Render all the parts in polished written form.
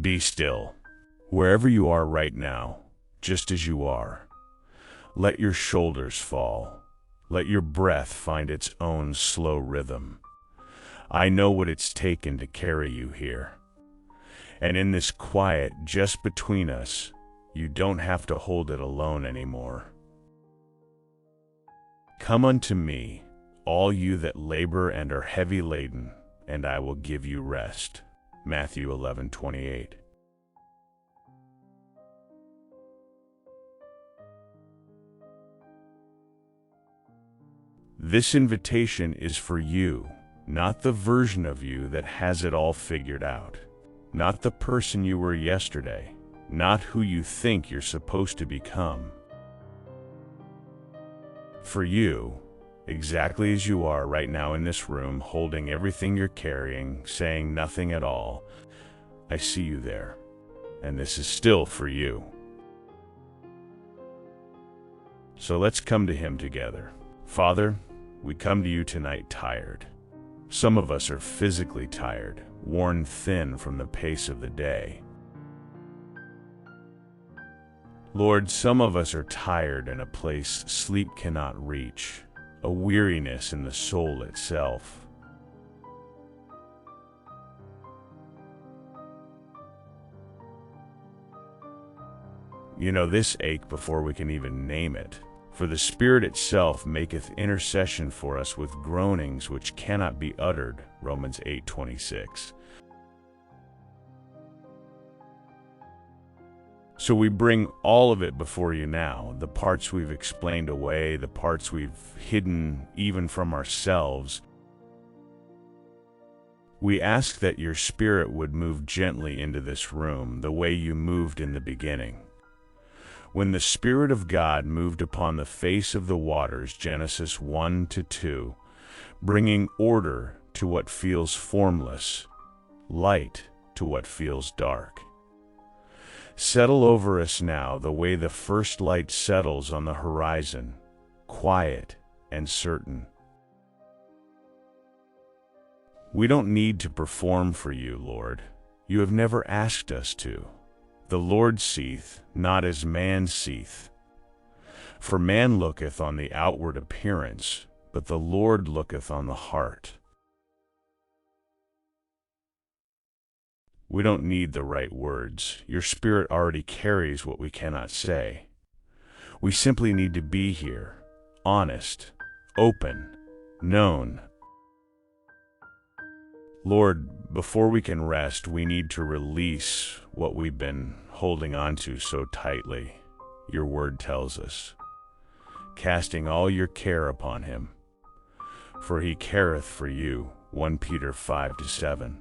Be still. Wherever you are right now, just as you are, let your shoulders fall. Let your breath find its own slow rhythm. I know what it's taken to carry you here. And in this quiet just between us, you don't have to hold it alone anymore. Come unto me, all you that labor and are heavy laden, and I will give you rest. Matthew 11:28. This invitation is for you, not the version of you that has it all figured out, not the person you were yesterday, not who you think you're supposed to become. For you, exactly as you are right now in this room, holding everything you're carrying, saying nothing at all, I see you there, and this is still for you. So let's come to Him together. Father, we come to you tonight tired. Some of us are physically tired, worn thin from the pace of the day. Lord, some of us are tired in a place sleep cannot reach, a weariness in the soul itself. You know this ache before we can even name it. For the Spirit itself maketh intercession for us with groanings which cannot be uttered. Romans 8:26. So we bring all of it before you now, the parts we've explained away, the parts we've hidden even from ourselves. We ask that your Spirit would move gently into this room the way you moved in the beginning. When the Spirit of God moved upon the face of the waters, Genesis 1-2, bringing order to what feels formless, light to what feels dark. Settle over us now the way the first light settles on the horizon, quiet and certain. We don't need to perform for you, Lord. You have never asked us to. The Lord seeth, not as man seeth. For man looketh on the outward appearance, but the Lord looketh on the heart. We don't need the right words. Your Spirit already carries what we cannot say. We simply need to be here, honest, open, known. Lord, before we can rest, we need to release what we've been holding on to so tightly. Your word tells us, casting all your care upon him, for he careth for you. 1 Peter 5-7.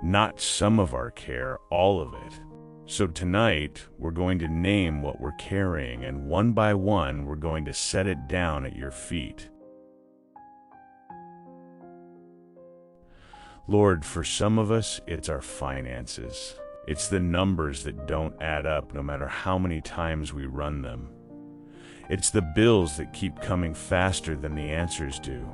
Not some of our care, all of it. So tonight, we're going to name what we're carrying, and one by one, we're going to set it down at your feet. Lord, for some of us, it's our finances. It's the numbers that don't add up no matter how many times we run them. It's the bills that keep coming faster than the answers do.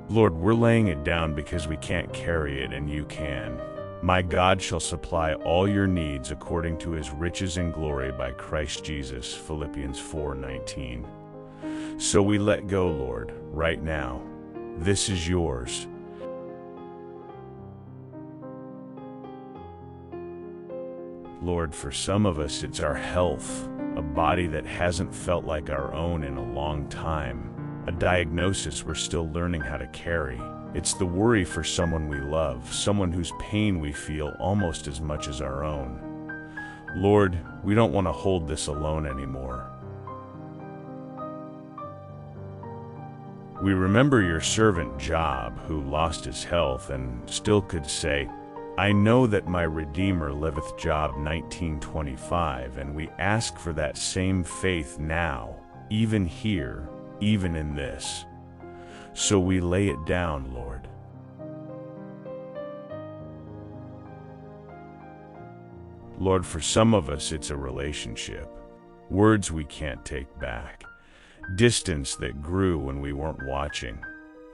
Lord, we're laying it down because we can't carry it and you can. My God shall supply all your needs according to his riches and glory by Christ Jesus. Philippians 4:19. So we let go, Lord, right now. This is yours. Lord, for some of us, it's our health, a body that hasn't felt like our own in a long time, a diagnosis we're still learning how to carry. It's the worry for someone we love, someone whose pain we feel almost as much as our own. Lord, we don't want to hold this alone anymore. We remember your servant Job, who lost his health and still could say, I know that my Redeemer liveth. Job 19:25, and we ask for that same faith now, even here, even in this. So we lay it down, Lord. Lord, for some of us it's a relationship, words we can't take back, distance that grew when we weren't watching,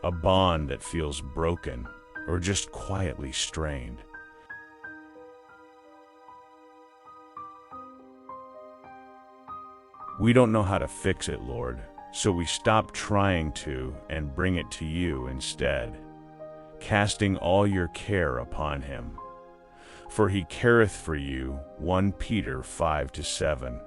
a bond that feels broken or just quietly strained. We don't know how to fix it, Lord, so we stop trying to and bring it to you instead, casting all your care upon him. For he careth for you, 1 Peter 5-7.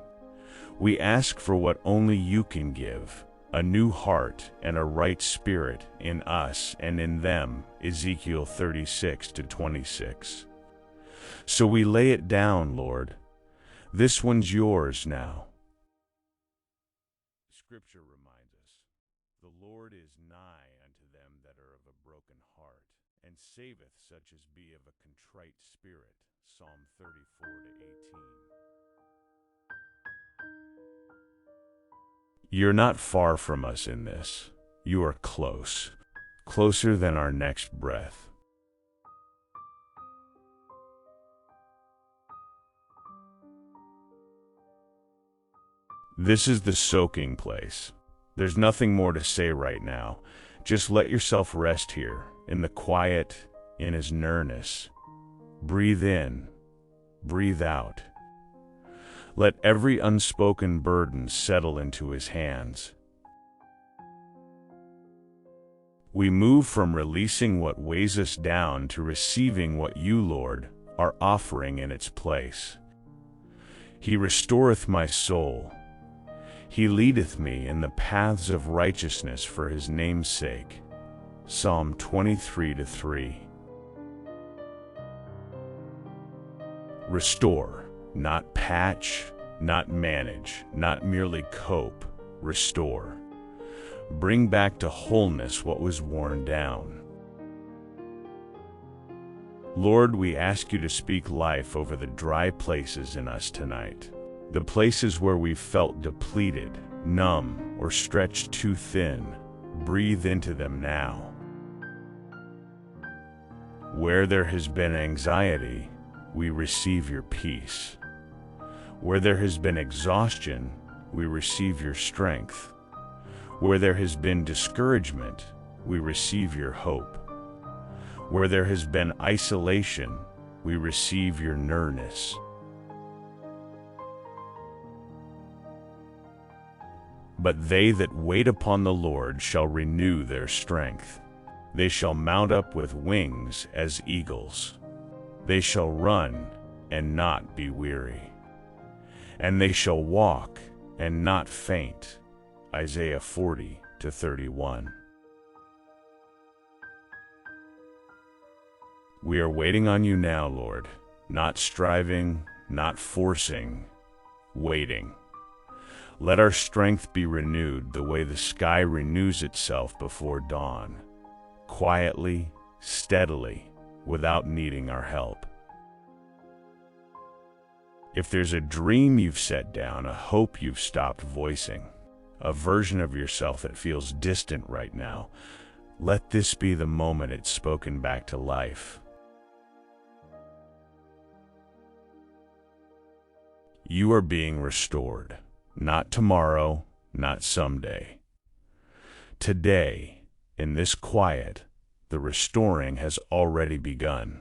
We ask for what only you can give, a new heart and a right spirit in us and in them, Ezekiel 36-26. So we lay it down, Lord. This one's yours now. Scripture reminds us, the Lord is nigh unto them that are of a broken heart, and saveth such as be of a contrite spirit. Psalm 34-18. You're not far from us in this. You are close, closer than our next breath. This is the soaking place. There's nothing more to say right now. Just let yourself rest here, in the quiet, in his nearness. Breathe in, breathe out. Let every unspoken burden settle into his hands. We move from releasing what weighs us down to receiving what you, Lord, are offering in its place. He restoreth my soul. He leadeth me in the paths of righteousness for his name's sake. Psalm 23-3. Restore, not patch, not manage, not merely cope. Restore. Bring back to wholeness what was worn down. Lord, we ask you to speak life over the dry places in us tonight. The places where we felt depleted, numb, or stretched too thin. Breathe into them now. Where there has been anxiety, we receive your peace. Where there has been exhaustion, we receive your strength. Where there has been discouragement, we receive your hope. Where there has been isolation, we receive your nearness. But they that wait upon the Lord shall renew their strength. They shall mount up with wings as eagles. They shall run and not be weary. And they shall walk and not faint. Isaiah 40-31. We are waiting on you now, Lord, not striving, not forcing, waiting. Let our strength be renewed the way the sky renews itself before dawn, quietly, steadily, without needing our help. If there's a dream you've set down, a hope you've stopped voicing, a version of yourself that feels distant right now, let this be the moment it's spoken back to life. You are being restored. Not tomorrow, not someday. Today, in this quiet, the restoring has already begun.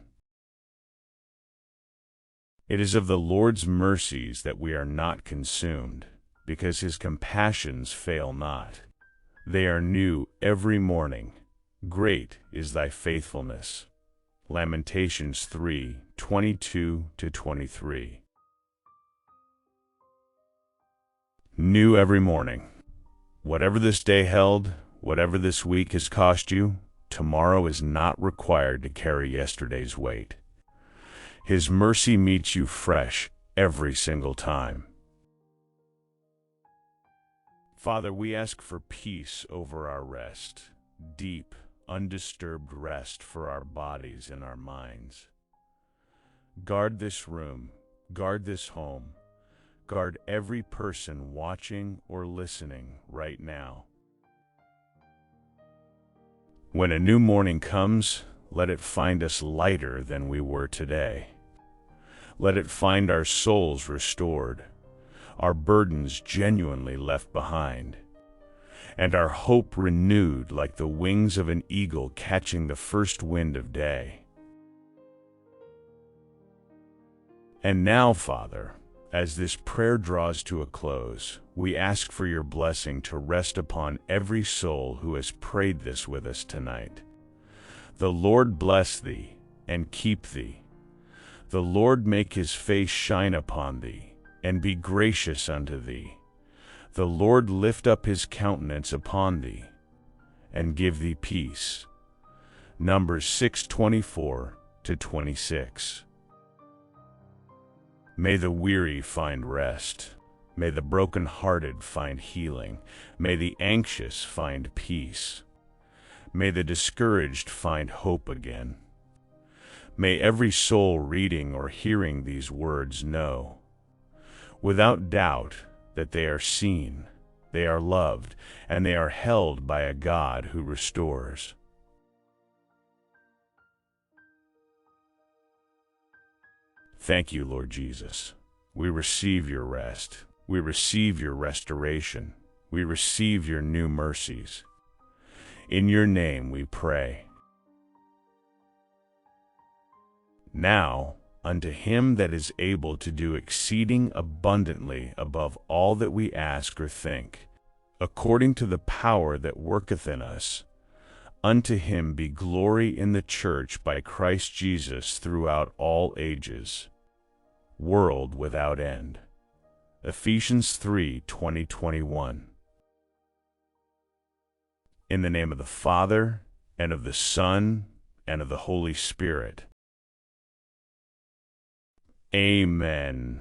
It is of the Lord's mercies that we are not consumed, because his compassions fail not. They are new every morning. Great is thy faithfulness. Lamentations 3:22-23. New every morning. Whatever this day held, whatever this week has cost you, tomorrow is not required to carry yesterday's weight. His mercy meets you fresh every single time. Father, we ask for peace over our rest, deep, undisturbed rest for our bodies and our minds. Guard this room, guard this home. Guard every person watching or listening right now. When a new morning comes, let it find us lighter than we were today. Let it find our souls restored, our burdens genuinely left behind. and our hope renewed like the wings of an eagle catching the first wind of day. And now, Father, as this prayer draws to a close, we ask for your blessing to rest upon every soul who has prayed this with us tonight. The Lord bless thee and keep thee. The Lord make his face shine upon thee and be gracious unto thee. The Lord lift up his countenance upon thee and give thee peace. Numbers 6:24-26. May the weary find rest. May the broken-hearted find healing. May the anxious find peace. May the discouraged find hope again. May every soul reading or hearing these words know, without doubt, that they are seen, they are loved, and they are held by a God who restores. Thank you, Lord Jesus. We receive your rest. We receive your restoration. We receive your new mercies. In your name we pray. Now, unto him that is able to do exceeding abundantly above all that we ask or think, according to the power that worketh in us, unto him be glory in the church by Christ Jesus throughout all ages, world without end. Ephesians 3:20-21. In the name of the Father, and of the Son, and of the Holy Spirit. Amen.